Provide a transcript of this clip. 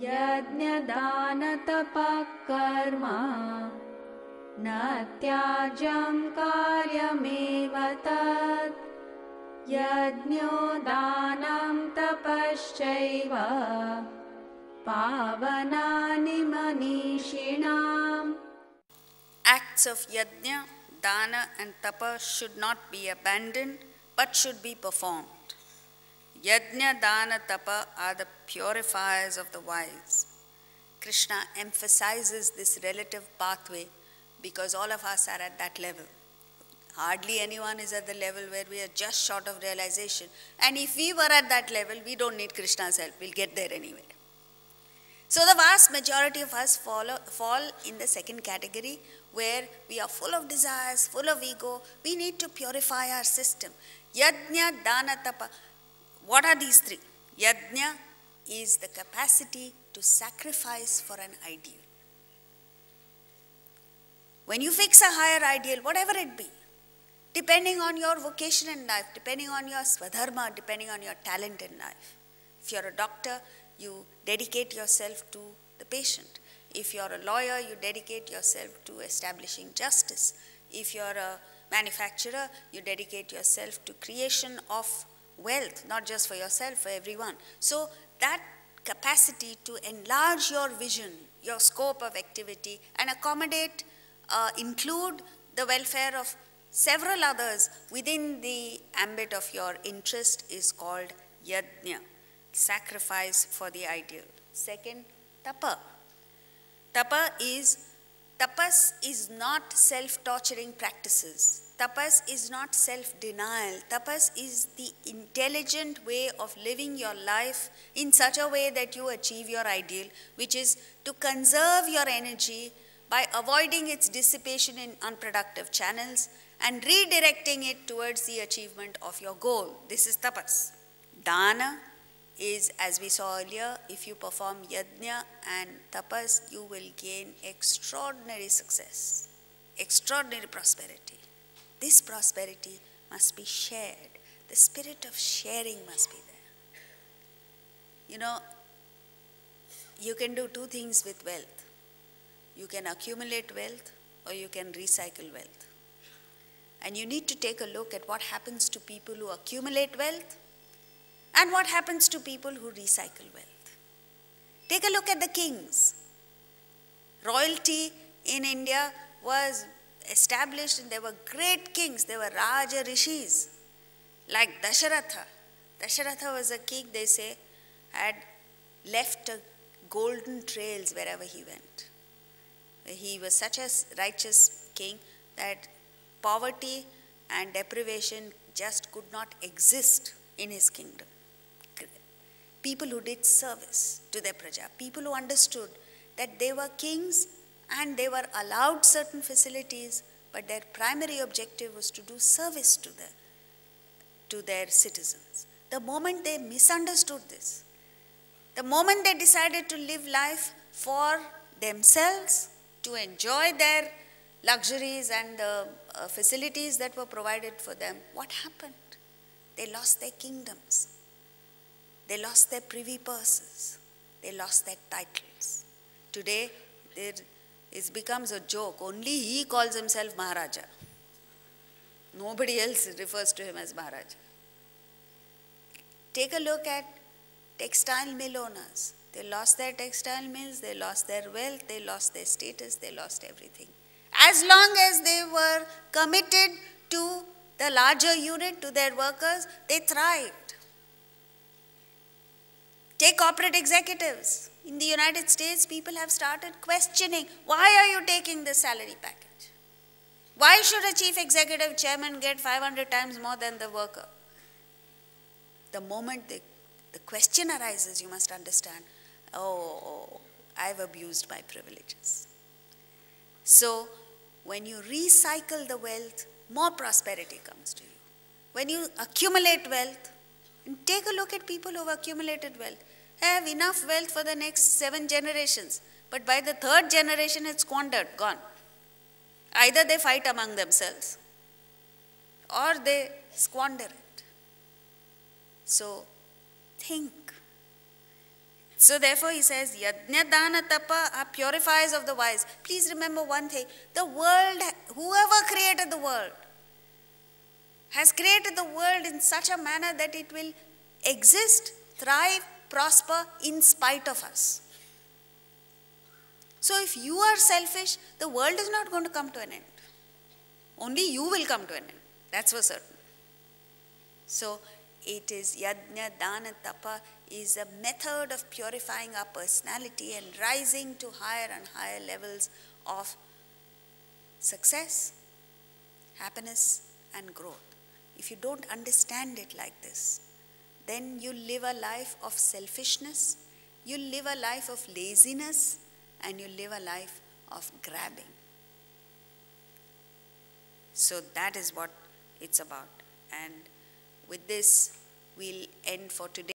यज्ञदानतपः कर्म न त्याज्यं कार्यमेव तत् यज्ञो दानं तपश्चैव पावनानि मनीषिणाम्. Acts of yajna, dana and tapa should not be abandoned but should be performed. Yajna, dana, tapa are the purifiers of the wise. Krishna emphasizes this relative pathway because all of us are at that level. Hardly anyone is at the level where we are just short of realization. And if we were at that level, we don't need Krishna's help. We'll get there anyway. So the vast majority of us fall in the second category where we are full of desires, full of ego. We need to purify our system. Yajna, dana, tapa. What are these three? Yajna is the capacity to sacrifice for an ideal. When you fix a higher ideal, whatever it be, depending on your vocation in life, depending on your swadharma, depending on your talent in life. If you're a doctor, you dedicate yourself to the patient. If you're a lawyer, you dedicate yourself to establishing justice. If you're a manufacturer, you dedicate yourself to creation of wealth, not just for yourself, for everyone. So that capacity to enlarge your vision, your scope of activity, and accommodate, include the welfare of several others within the ambit of your interest is called yajna, sacrifice for the ideal. Second, tapa. Tapas is not self-torturing practices. Tapas is not self-denial. Tapas is the intelligent way of living your life in such a way that you achieve your ideal, which is to conserve your energy by avoiding its dissipation in unproductive channels and redirecting it towards the achievement of your goal. This is tapas. Dana is, as we saw earlier, if you perform yajna and tapas, you will gain extraordinary success, extraordinary prosperity. This prosperity must be shared. The spirit of sharing must be there. You know, you can do two things with wealth. You can accumulate wealth or you can recycle wealth. And you need to take a look at what happens to people who accumulate wealth and what happens to people who recycle wealth. Take a look at the kings. Royalty in India was established and there were great kings. There were Raja Rishis like Dasharatha. Dasharatha was a king, they say, had left golden trails wherever he went. He was such a righteous king that poverty and deprivation just could not exist in his kingdom. People who did service to their praja, people who understood that they were kings and they were allowed certain facilities, but their primary objective was to do service to their citizens. The moment they misunderstood this, the moment they decided to live life for themselves, to enjoy their luxuries and the facilities that were provided for them, what happened? They lost their kingdoms. They lost their privy purses. They lost their titles. Today, it becomes a joke. Only he calls himself Maharaja. Nobody else refers to him as Maharaja. Take a look at textile mill owners. They lost their textile mills, they lost their wealth, they lost their status, they lost everything. As long as they were committed to the larger unit, to their workers, they thrived. Take corporate executives. In the United States, people have started questioning, why are you taking this salary package? Why should a chief executive chairman get 500 times more than the worker? The moment the question arises, you must understand, oh, I've abused my privileges. So, when you recycle the wealth, more prosperity comes to you. When you accumulate wealth, and take a look at people who have accumulated wealth, have enough wealth for the next 7 generations, but by the 3rd generation it's squandered, gone. Either they fight among themselves or they squander it. So think, So therefore he says, Yajna Dana Tapa are purifiers of the wise. Please remember one thing, the world, whoever created the world, has created the world in such a manner that it will exist, thrive, prosper in spite of us. So if you are selfish, the world is not going to come to an end. Only you will come to an end. That's for certain. So it is Yajna, Dana, Tapa is a method of purifying our personality and rising to higher and higher levels of success, happiness and growth. If you don't understand it like this, then you live a life of selfishness, you live a life of laziness, and you live a life of grabbing. So that is what it's about. And with this, we'll end for today.